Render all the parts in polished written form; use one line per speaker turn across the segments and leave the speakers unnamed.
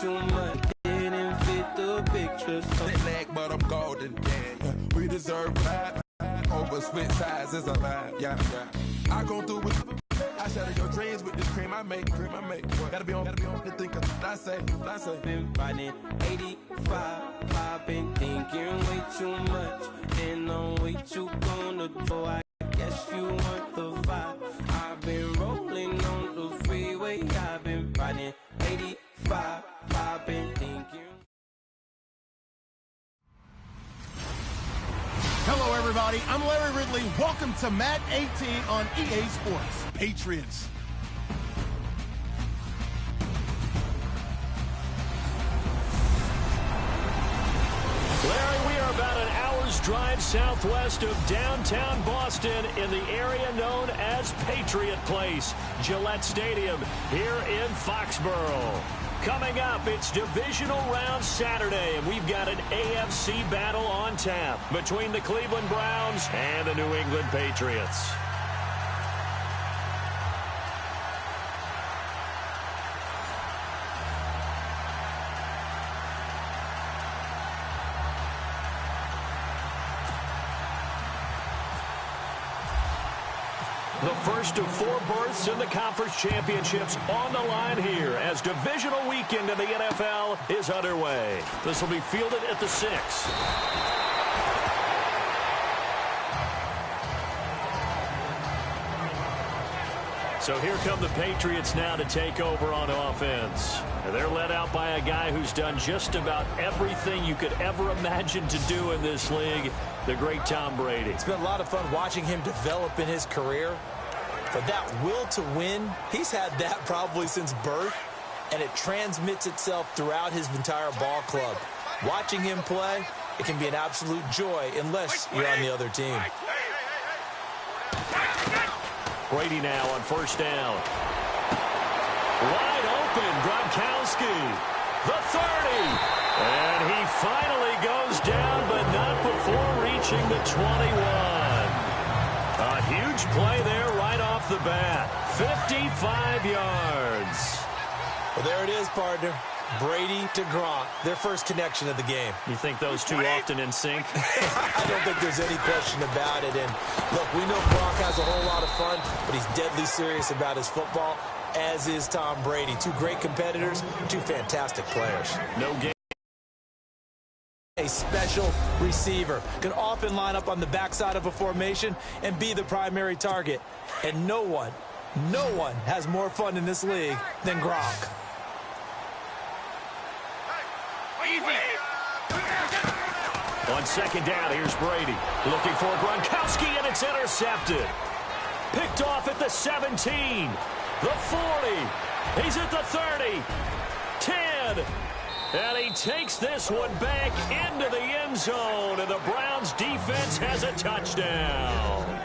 too much. Didn't fit the picture.
Sit leg, but I'm golden. Yeah. We deserve that. Over switch sides is a lie. Yeah. I go through with. I shatter your dreams with this cream I make. Gotta be on the thinker. I say.
Been riding 85. I've been thinking way too much. And I'm way too gonna go. I guess you want the vibe. I've been rolling on the freeway. I've been riding 85. I've been thinking.
Hello, everybody. I'm Larry Ridley. Welcome to Madden 18 on EA Sports. Patriots.
Larry, we are about an hour's drive southwest of downtown Boston in the area known as Patriot Place, Gillette Stadium here in Foxborough. Coming up, it's divisional round Saturday, and we've got an AFC battle on tap between the Cleveland Browns and the New England Patriots. The first of 4 berths in the conference championships on the line here as divisional weekend in the NFL is underway. This will be fielded at the 6. So here come the Patriots now to take over on offense. They're led out by a guy who's done just about everything you could ever imagine to do in this league, the great Tom Brady.
It's been a lot of fun watching him develop in his career. But that will to win, he's had that probably since birth, and it transmits itself throughout his entire ball club. Watching him play, it can be an absolute joy unless you're on the other team.
Brady now on first down. Wide open, Gronkowski. The 30. And he finally goes down, but not before reaching the 21. A huge play there right off the bat. 55 yards.
Well, there it is, partner. Brady to Gronk, their first connection of the game.
You think those two often in sync?
I don't think there's any question about it. And look, we know Gronk has a whole lot of fun, but he's deadly serious about his football, as is Tom Brady. 2 great competitors, 2 fantastic players.
No game.
A special receiver can often line up on the backside of a formation and be the primary target. And no one has more fun in this league than Gronk.
On second down, here's Brady. Looking for Gronkowski, and it's intercepted. Picked off at the 17. The 40. He's at the 30. 10. And he takes this one back into the end zone, and the Browns defense has a touchdown.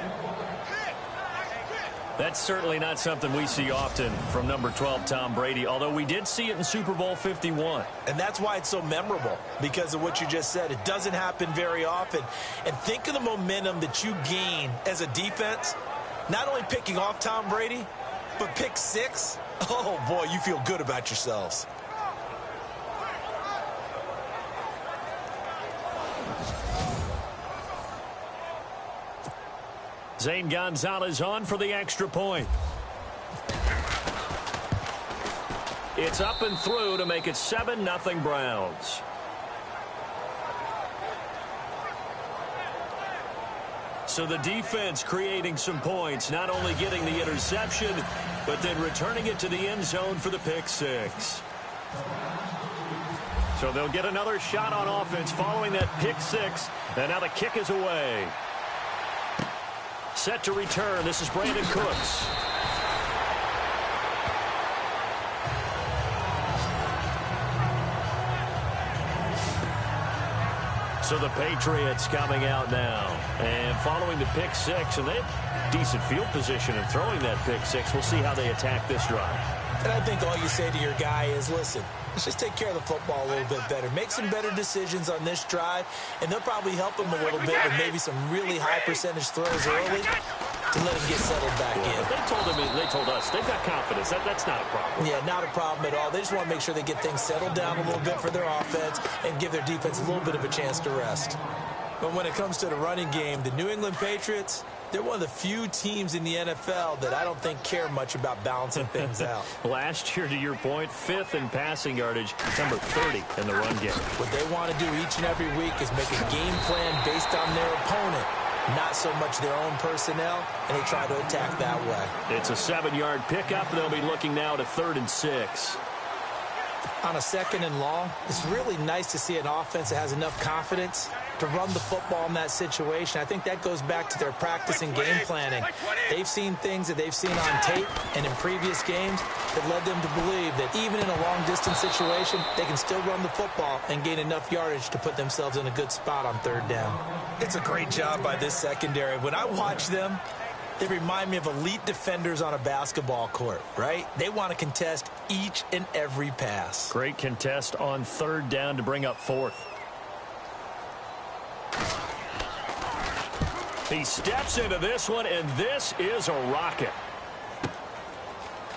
That's certainly not something we see often from number 12, Tom Brady, although we did see it in Super Bowl 51.
And that's why it's so memorable, because of what you just said. It doesn't happen very often. And think of the momentum that you gain as a defense, not only picking off Tom Brady, but pick 6. Oh, boy, you feel good about yourselves.
Zane Gonzalez on for the extra point. It's up and through to make it 7-0 Browns. So the defense creating some points, not only getting the interception, but then returning it to the end zone for the pick 6. So they'll get another shot on offense following that pick 6, and now the kick is away. Set to return. This is Brandon Cooks. So the Patriots coming out now. And following the pick 6, and they have decent field position in throwing that pick 6. We'll see how they attack this drive.
And I think all you say to your guy is, listen, let's just take care of the football a little bit better. Make some better decisions on this drive, and they'll probably help him a little bit with maybe some really high percentage throws early. to let him get settled back in.
They told us they've got confidence. That's not a problem.
Yeah, not a problem at all. They just want to make sure they get things settled down a little bit for their offense and give their defense a little bit of a chance to rest. But when it comes to the running game, the New England Patriots, they're one of the few teams in the NFL that I don't think care much about balancing things out.
Last year, to your point, 5th in passing yardage, number 30 in the run game.
What they want to do each and every week is make a game plan based on their opponent, not so much their own personnel, and they try to attack that way.
It's a 7-yard pickup. They'll be looking now to 3rd and 6.
On a 2nd and long, it's really nice to see an offense that has enough confidence to run the football in that situation. I think that goes back to their practice and game planning. They've seen things that they've seen on tape and in previous games that led them to believe that even in a long-distance situation, they can still run the football and gain enough yardage to put themselves in a good spot on 3rd down. It's a great job by this secondary. When I watch them, they remind me of elite defenders on a basketball court, right? They want to contest each and every pass.
Great contest on 3rd down to bring up 4th. He steps into this one, and this is a rocket.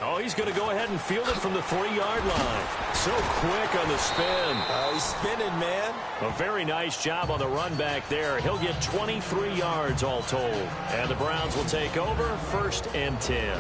Oh, he's going to go ahead and field it from the 3-yard line. So quick on the spin.
He's spinning, man.
A very nice job on the run back there. He'll get 23 yards all told. And the Browns will take over 1st and 10.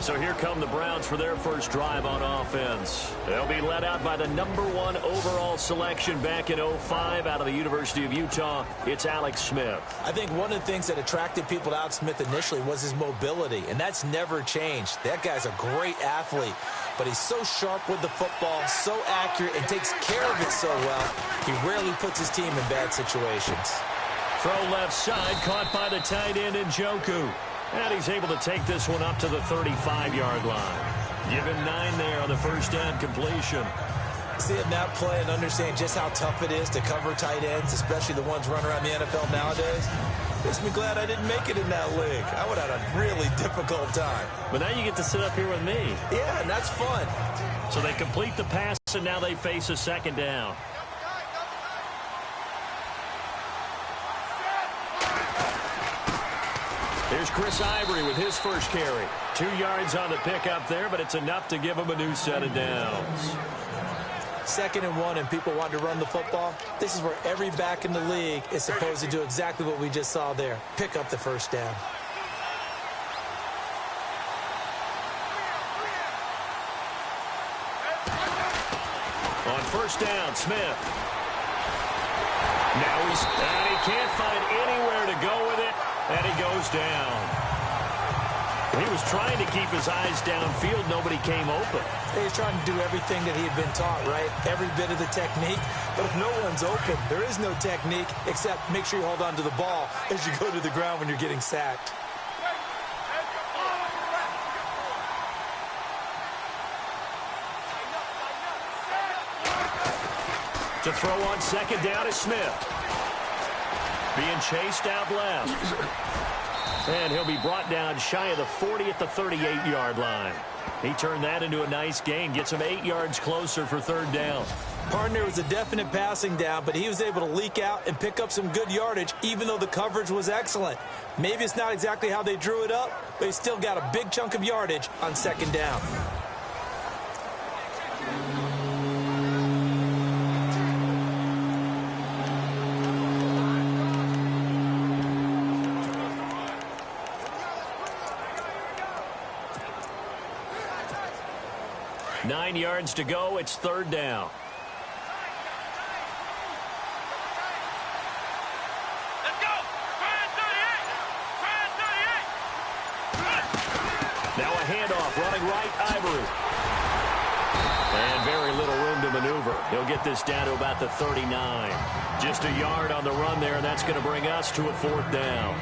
So here come the Browns for their first drive on offense. They'll be led out by the #1 overall selection back in 2005 out of the University of Utah. It's Alex Smith.
I think one of the things that attracted people to Alex Smith initially was his mobility, and that's never changed. That guy's a great athlete, but he's so sharp with the football, so accurate, and takes care of it so well, he rarely puts his team in bad situations.
Throw left side, caught by the tight end Njoku. And he's able to take this one up to the 35-yard line. Give him 9 there on the first down completion.
Seeing that play and understanding just how tough it is to cover tight ends, especially the ones running around the NFL nowadays, makes me glad I didn't make it in that league. I would have had a really difficult time.
But now you get to sit up here with me.
Yeah, and that's fun.
So they complete the pass, and now they face a 2nd down. Here's Chris Ivory with his first carry. 2 yards on the pickup there, but it's enough to give him a new set of downs.
2nd and 1, and people want to run the football. This is where every back in the league is supposed to do exactly what we just saw there. Pick up the first down.
On first down, Smith. Now he can't find anywhere to go with it. And he goes down. He was trying to keep his eyes downfield. Nobody came open.
He's trying to do everything that he had been taught, right? Every bit of the technique. But if no one's open, there is no technique except make sure you hold on to the ball as you go to the ground when you're getting sacked.
To throw on 2nd down is Smith. Being chased out left. And he'll be brought down shy of the 40 at the 38-yard line. He turned that into a nice gain. Gets him 8 yards closer for 3rd down.
Partner was a definite passing down, but he was able to leak out and pick up some good yardage, even though the coverage was excellent. Maybe it's not exactly how they drew it up, but he still got a big chunk of yardage on 2nd down.
Nine yards to go. It's 3rd down.
Let's go.
Now a handoff, running right, Ivory. And very little room to maneuver. He'll get this down to about the 39. Just a yard on the run there, and that's going to bring us to a 4th down.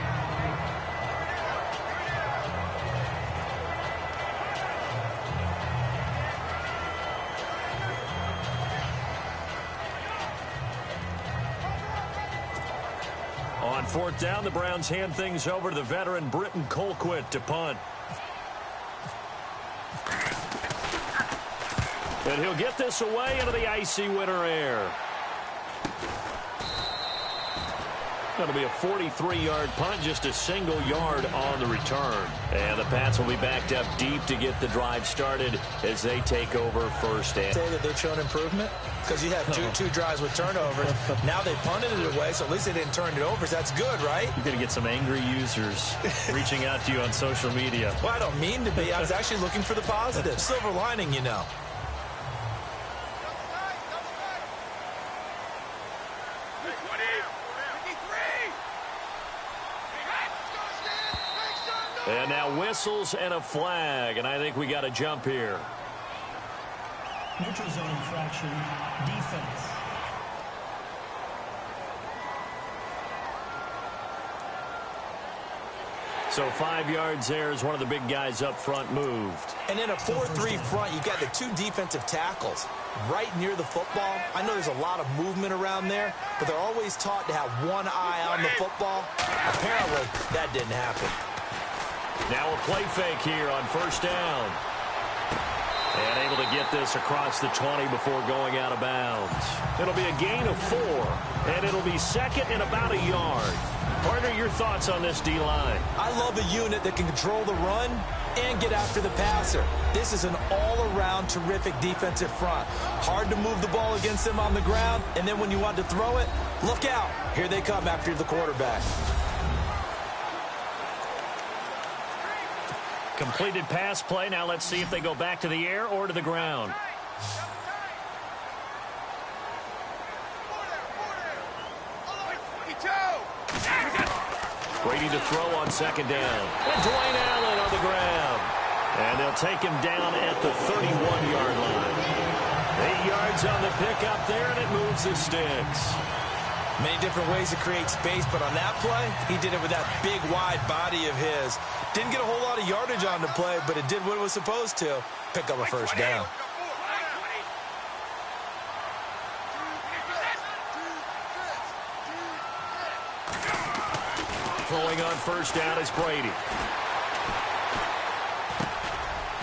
On 4th down, the Browns hand things over to the veteran Britton Colquitt to punt. And he'll get this away into the icy winter air. It'll be a 43-yard punt, just a single yard on the return. And the Pats will be backed up deep to get the drive started as they take over first and.
Say that they've shown improvement because you have two drives with turnovers. Now they punted it away, so at least they didn't turn it over. So that's good, right?
You're going to get some angry users reaching out to you on social media.
Well, I don't mean to be. I was actually looking for the positive. Silver lining, you know.
And now whistles and a flag, and I think we got a jump here.
Neutral zone infraction, defense.
So 5 yards there as one of the big guys up front moved.
And in a 4-3 front, you've got the two defensive tackles right near the football. I know there's a lot of movement around there, but they're always taught to have one eye on the football. Apparently, that didn't happen.
Now a play fake here on first down. And able to get this across the 20 before going out of bounds. It'll be a gain of 4, and it'll be second and about a yard. Partner, your thoughts on this D-line?
I love a unit that can control the run and get after the passer. This is an all-around terrific defensive front. Hard to move the ball against them on the ground, and then when you want to throw it, look out. Here they come after the quarterback.
Completed pass play. Now let's see if they go back to the air or to the ground. Brady to throw on second down. And Dwayne Allen on the ground. And they'll take him down at the 31-yard line. 8 yards on the pickup there, and it moves the sticks.
Many different ways to create space, but on that play, he did it with that big, wide body of his. Didn't get a whole lot of yardage on the play, but it did what it was supposed to. Pick up a first down.
Throwing on first down is Brady.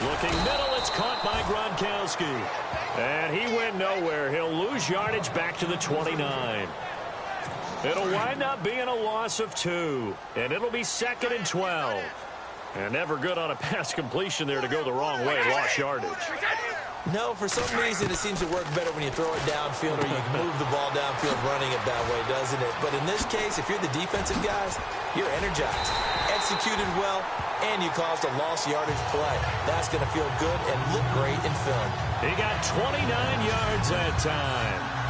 Looking middle, it's caught by Gronkowski. And he went nowhere. He'll lose yardage back to the 29. It'll wind up being a loss of 2. And it'll be second and 12. And never good on a pass completion there to go the wrong way. Lost yardage.
No, for some reason it seems to work better when you throw it downfield or you can move the ball downfield running it that way, doesn't it? But in this case, if you're the defensive guys, you're energized, executed well, and you caused a lost yardage play. That's going to feel good and look great in film.
He got 29 yards that time.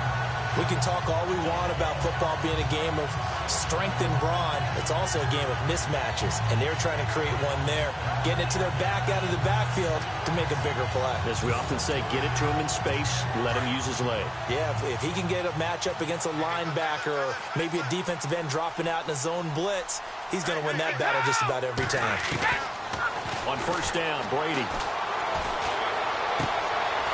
We can talk all we want about football being a game of strength and brawn. It's also a game of mismatches, and they're trying to create one there, getting it to their back out of the backfield to make a bigger play.
As we often say, get it to him in space, let him use his leg.
Yeah, if he can get a matchup against a linebacker or maybe a defensive end dropping out in a zone blitz, he's going to win that battle just about every time.
On first down, Brady.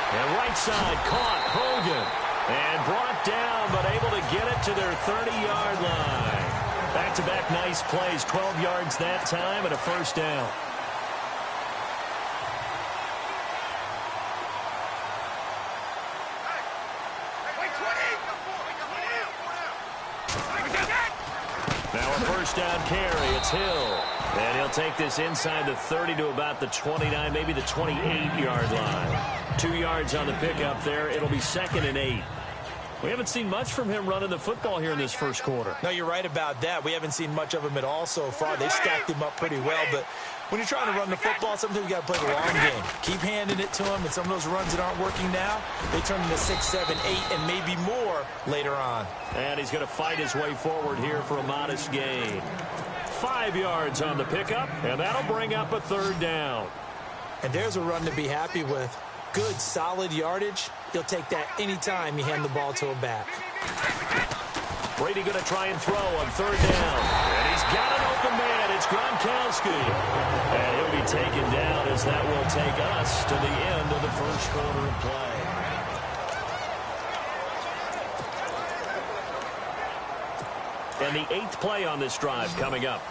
And right side, caught, Hogan. And brought down, but able to get it to their 30-yard line. Back-to-back nice plays, 12 yards that time, and a first down. Now a first down carry, it's Hill. And he'll take this inside the 30 to about the 29, maybe the 28-yard line. 2 yards on the pickup there. It'll be second and 8. We haven't seen much from him running the football here in this first quarter.
No, you're right about that. We haven't seen much of him at all so far. They've stacked him up pretty well, but when you're trying to run the football, sometimes you got to play the long game. Keep handing it to him, and some of those runs that aren't working now, they turn into 6, 7, 8, and maybe more later on.
And he's going to fight his way forward here for a modest gain. 5 yards on the pickup, and that'll bring up a third down.
And there's a run to be happy with. Good, solid yardage. He'll take that anytime you hand the ball to a back.
Brady going to try and throw on third down. And he's got an open man. It's Gronkowski. And he'll be taken down as that will take us to the end of the first quarter of play. And the 8th play on this drive coming up.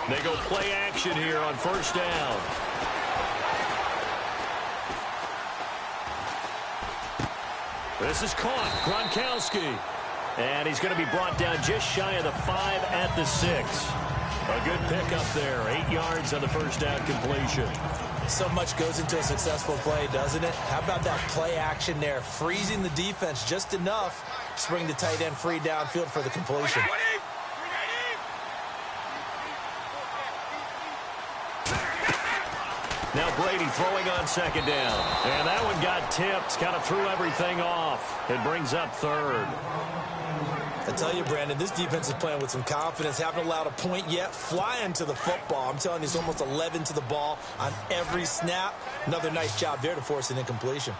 They go play action here on first down. This is caught. Gronkowski. And he's going to be brought down just shy of the 5 at the 6. A good pickup there. 8 yards on the first down completion.
So much goes into a successful play, doesn't it? How about that play action there? Freezing the defense just enough to bring the tight end free downfield for the completion.
Now Brady throwing on second down. And that one got tipped. Kind of threw everything off. It brings up third.
I tell you, Brandon, this defense is playing with some confidence. Haven't allowed a point yet. Flying to the football. I'm telling you, it's almost 11 to the ball on every snap. Another nice job there to force an incompletion.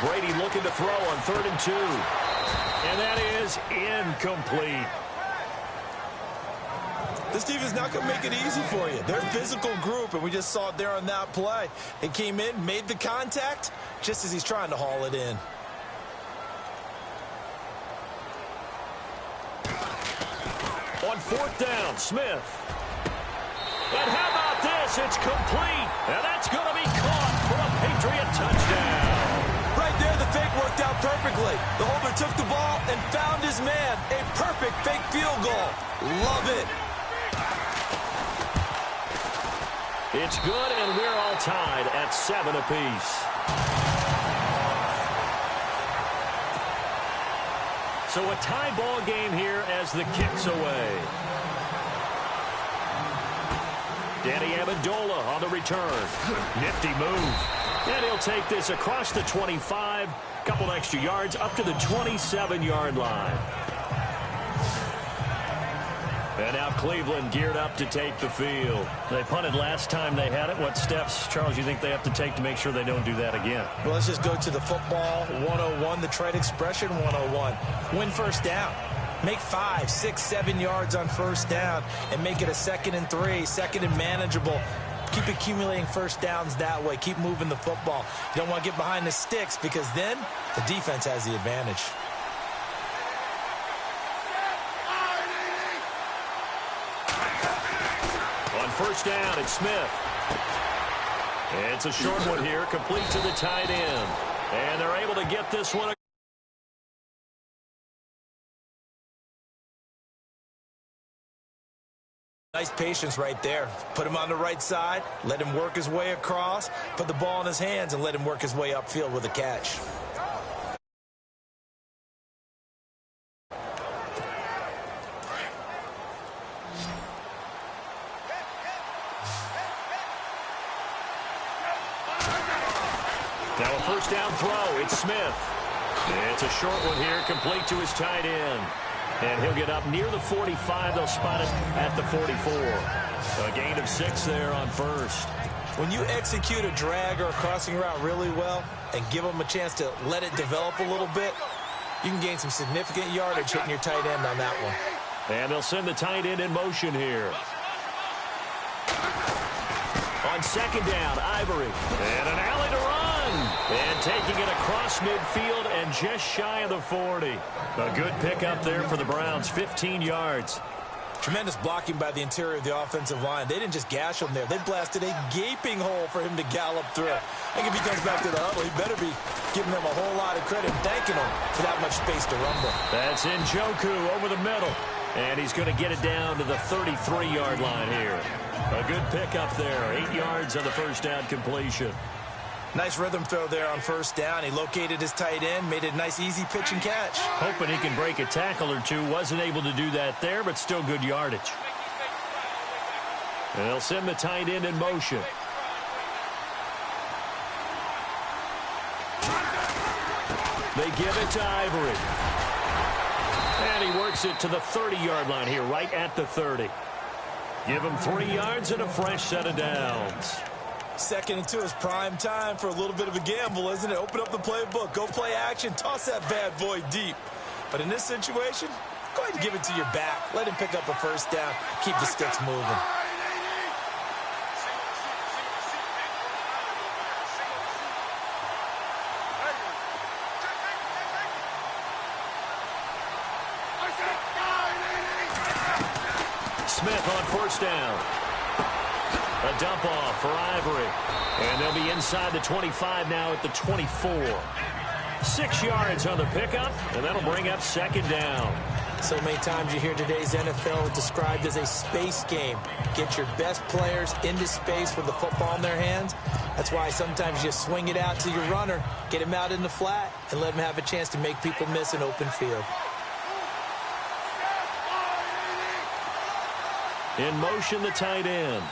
Brady looking to throw on 3rd and 2. And that is incomplete.
This defense is not going to make it easy for you. They're a physical group, and we just saw it there on that play. It came in, made the contact, just as he's trying to haul it in.
On 4th down, Smith. And how about this? It's complete. And that's going to be caught for a Patriot touchdown.
Right there, the fake worked out perfectly. The holder took the ball and found his man. A perfect fake field goal. Love it.
It's good, and we're all tied at 7 apiece. So a tie ball game here as the kick's away. Danny Amendola on the return. Nifty move. And he'll take this across the 25, couple extra yards up to the 27-yard line. And now Cleveland geared up to take the field. They punted last time they had it. What steps, Charles, you think they have to take to make sure they don't do that again?
Well, let's just go to the football 101, the trade expression 101. Win first down. Make 5, 6, 7 yards on first down and make it a 2nd and 3, 2nd and manageable. Keep accumulating first downs that way. Keep moving the football. You don't want to get behind the sticks because then the defense has the advantage.
First down, it's Smith. It's a short one here, complete to the tight end. And they're able to get this one.
Nice patience right there. Put him on the right side, let him work his way across, put the ball in his hands, and let him work his way upfield with a catch.
Now a first down throw. It's Smith. It's a short one here, complete to his tight end. And he'll get up near the 45. They'll spot it at the 44. A gain of 6 there on first.
When you execute a drag or a crossing route really well and give them a chance to let it develop a little bit, you can gain some significant yardage hitting your tight end on that one.
And they'll send the tight end in motion here. On second down, Ivory. And an alley to run. And taking it across midfield and just shy of the 40. A good pickup there for the Browns, 15 yards.
Tremendous blocking by the interior of the offensive line. They didn't just gash him there. They blasted a gaping hole for him to gallop through. I think if he comes back to the huddle, he better be giving them a whole lot of credit and thanking them for that much space to rumble.
That's Njoku over the middle. And he's going to get it down to the 33-yard line here. A good pickup there. 8 yards on the first down completion.
Nice rhythm throw there on first down. He located his tight end, made a nice easy pitch and catch.
Hoping he can break a tackle or two. Wasn't able to do that there, but still good yardage. And they'll send the tight end in motion. They give it to Ivory. And he works it to the 30-yard line here, right at the 30. Give him 3 yards and a fresh set of downs.
2nd and 2 is prime time for a little bit of a gamble, isn't it? Open up the playbook, go play action, toss that bad boy deep. But in this situation, go ahead and give it to your back. Let him pick up a first down. Keep the sticks moving.
Smith on first down. A dump off for Ivory. And they'll be inside the 25 now at the 24. 6 yards on the pickup, and that'll bring up second down.
So many times you hear today's NFL described as a space game. Get your best players into space with the football in their hands. That's why sometimes you just swing it out to your runner, get him out in the flat, and let him have a chance to make people miss an open field.
In motion, the tight end.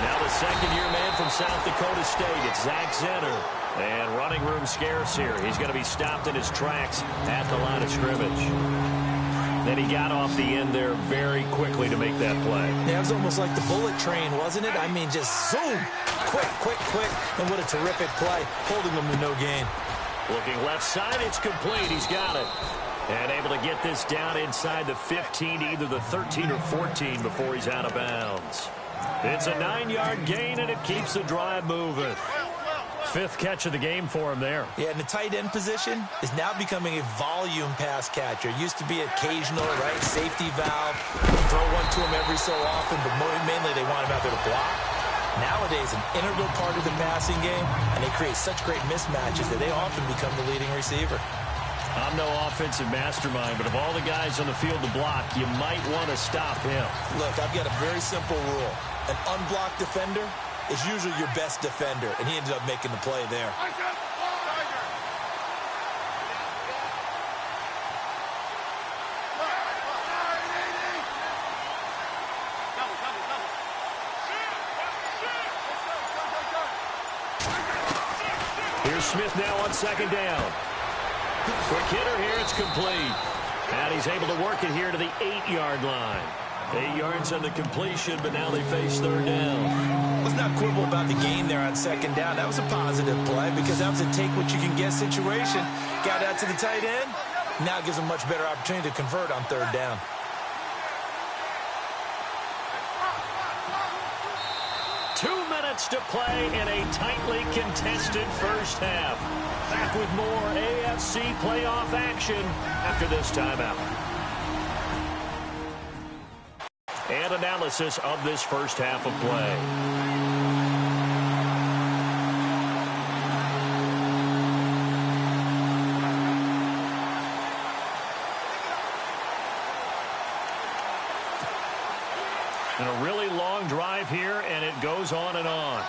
Now the second-year man from South Dakota State, it's Zach Zenner. And running room scarce here. He's going to be stopped in his tracks at the line of scrimmage. Then he got off the end there very quickly to make that play.
Yeah, it was almost like the bullet train, wasn't it? I mean, just zoom. Quick, quick, quick. And what a terrific play, holding him to no gain.
Looking left side, it's complete. He's got it. And able to get this down inside the 15, either the 13 or 14 before he's out of bounds. It's a 9-yard gain, and it keeps the drive moving. 5th catch of the game for him there.
Yeah, and the tight end position is now becoming a volume pass catcher. It used to be occasional, right? Safety valve. Throw one to him every so often, but mainly they want him out there to block. Nowadays, an integral part of the passing game, and they create such great mismatches that they often become the leading receiver.
I'm no offensive mastermind, but of all the guys on the field to block, you might want to stop him.
Look, I've got a very simple rule. An unblocked defender is usually your best defender, and he ended up making the play there.
Here's Smith now on second down. Quick hitter here, it's complete. And he's able to work it here to the 8-yard line. 8 yards on the completion, but now they face third down.
Let's not quibble about the gain there on second down. That was a positive play because that was a take-what-you-can-get situation. Got out to the tight end. Now gives him much better opportunity to convert on third down.
To play in a tightly contested first half. Back with more AFC playoff action after this timeout. And analysis of this first half of play. And a really long drive here, and it goes on and on.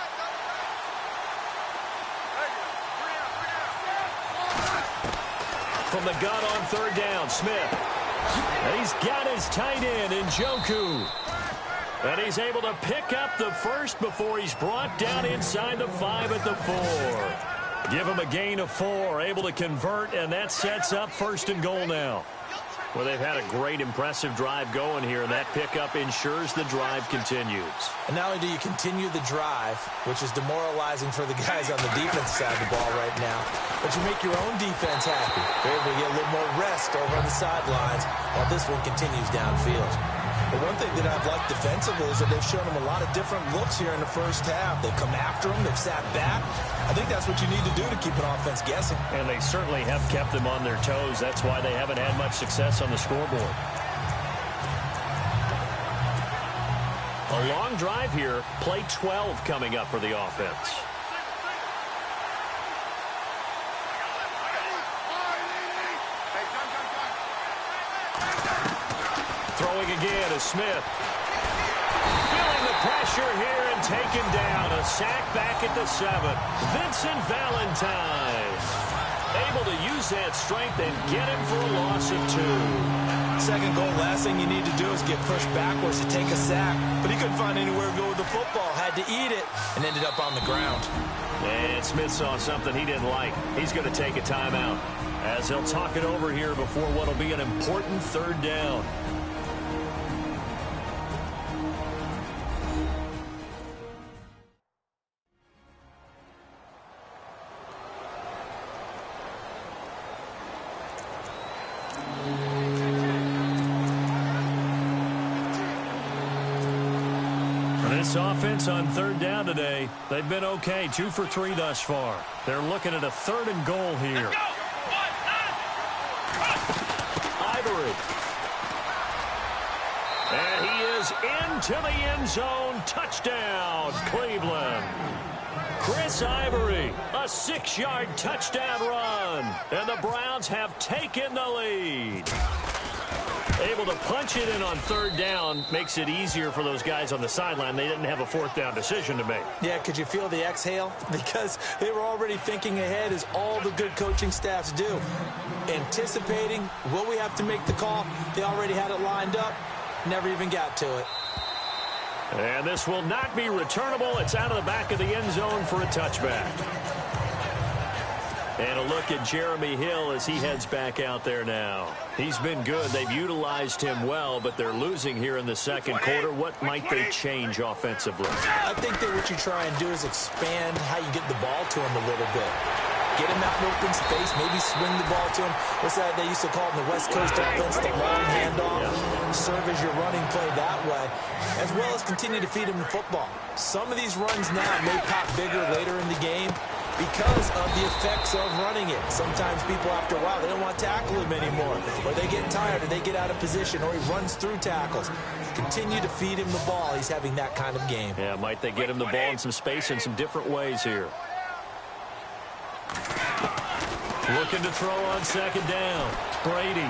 From the gun on third down, Smith. And he's got his tight end in Njoku. And he's able to pick up the first before he's brought down inside the 5 at the 4. Give him a gain of 4, able to convert, and that sets up first and goal now. Well, they've had a great, impressive drive going here, and that pickup ensures the drive continues.
And not only do you continue the drive, which is demoralizing for the guys on the defense side of the ball right now, but you make your own defense happy. They're able to get a little more rest over on the sidelines while this one continues downfield. But one thing that I've liked defensively is that they've shown them a lot of different looks here in the first half. They've come after them. They've sat back. I think that's what you need to do to keep an offense guessing.
And they certainly have kept them on their toes. That's why they haven't had much success on the scoreboard. A long drive here. Play 12 coming up for the offense. Throwing again is Smith. Feeling the pressure here and taken down. A sack back at the 7. Vincent Valentine. Able to use that strength and get him for a loss of 2.
Second goal, last thing you need to do is get pushed backwards to take a sack. But he couldn't find anywhere to go with the football. Had to eat it and ended up on the ground.
And Smith saw something he didn't like. He's going to take a timeout as they'll talk it over here before what will be an important third down. This offense on third down today, they've been okay. 2 for 3 thus far. They're looking at a 3rd and goal here. Ivory. And he is into the end zone. Touchdown, Cleveland. Chris Ivory, a 6-yard touchdown run. And the Browns have taken the lead. Able to punch it in on third down makes it easier for those guys on the sideline. They didn't have a fourth down decision to make.
Yeah, could you feel the exhale? Because they were already thinking ahead, as all the good coaching staffs do. Anticipating, will we have to make the call? They already had it lined up, never even got to it.
And this will not be returnable. It's out of the back of the end zone for a touchback. And a look at Jeremy Hill as he heads back out there now. He's been good. They've utilized him well, but they're losing here in the second quarter. What might they change offensively?
I think that what you try and do is expand how you get the ball to him a little bit. Get him out in open space, maybe swing the ball to him. What's that they used to call it in the West Coast offense, the long handoff? Yeah. Serve as your running play that way, as well as continue to feed him the football. Some of these runs now may pop bigger later in the game because of the effects of running it. Sometimes people, after a while, they don't want to tackle him anymore, or they get tired, or they get out of position, or he runs through tackles. Continue to feed him the ball. He's having that kind of game.
Yeah, might they get him the ball in some space in some different ways here. Looking to throw on second down. Brady.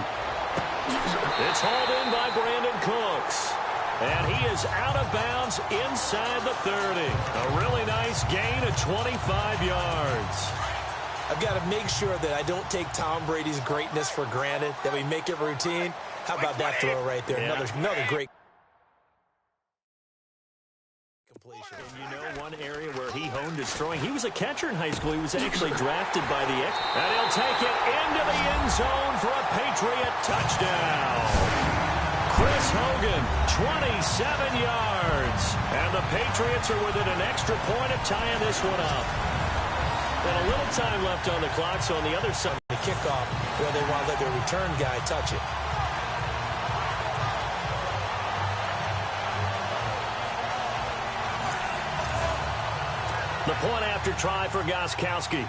It's hauled in by Brandon Cooks. And he is out of bounds inside the 30. A really nice gain of 25 yards.
I've got to make sure that I don't take Tom Brady's greatness for granted, that we make it routine. How about that throw right there?
Yeah.
Another great completion.
And you know one area where he honed his throwing, he was a catcher in high school. He was actually drafted by the X. And he'll take it into the end zone for a Patriot touchdown. Chris Hogan, 27 yards. And the Patriots are within an extra point of tying this one up. And a little time left on the clock, so on the other side.
The kickoff, where they want to let their return guy touch it.
The point after try for Gostkowski.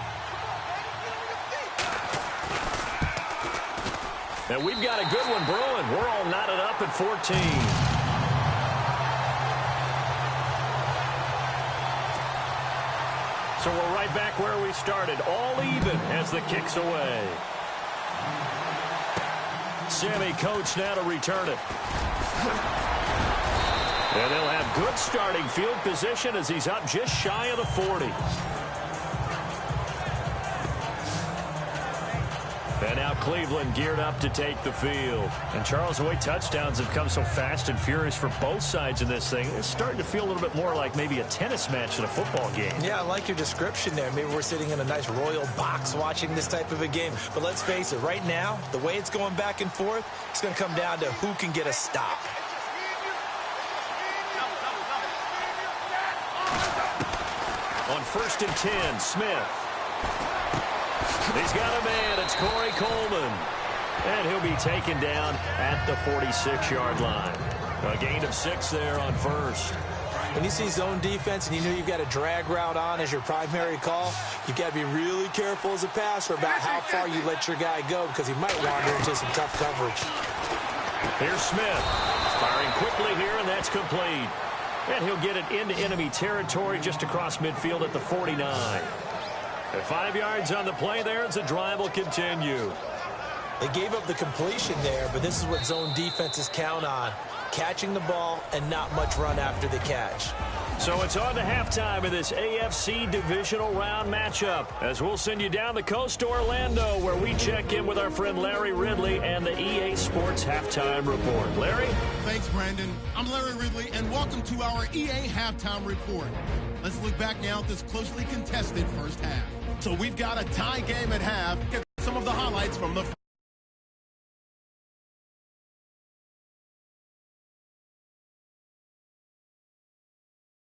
And we've got a good one brewing. We're all knotted up at 14. So we're right back where we started, all even as the kick's away. Sammy Coates now to return it. And they'll have good starting field position as he's up just shy of the 40. And now Cleveland geared up to take the field. And Charles, the way touchdowns have come so fast and furious for both sides in this thing, it's starting to feel a little bit more like maybe a tennis match than a football game. Yeah, I like your description there. Maybe we're sitting in a nice royal box watching this type of a game. But let's face it, right now, the way it's going back and forth, it's going to come down to who can get a stop. On 1st and 10, Smith. He's got a man. It's Corey Coleman. And he'll be taken down at the 46-yard line. A gain of 6 there on first. When you see zone defense and you know you've got a drag route on as your primary call, you've got to be really careful as a passer about how far you let your guy go because he might wander into some tough coverage. Here's Smith. Firing quickly here, and that's complete. And he'll get it into enemy territory just across midfield at the 49. At 5 yards on the play there as the drive will continue. They gave up the completion there, but this is what zone defenses count on. Catching the ball and not much run after the catch. So it's on to halftime of this AFC divisional round matchup as we'll send you down the coast to Orlando where we check in with our friend Larry Ridley and the EA Sports Halftime Report. Larry?
Thanks, Brandon. I'm Larry Ridley, and welcome to our EA Halftime Report. Let's look back now at this closely contested first half. So we've got a tie game at half. Get some of the highlights from the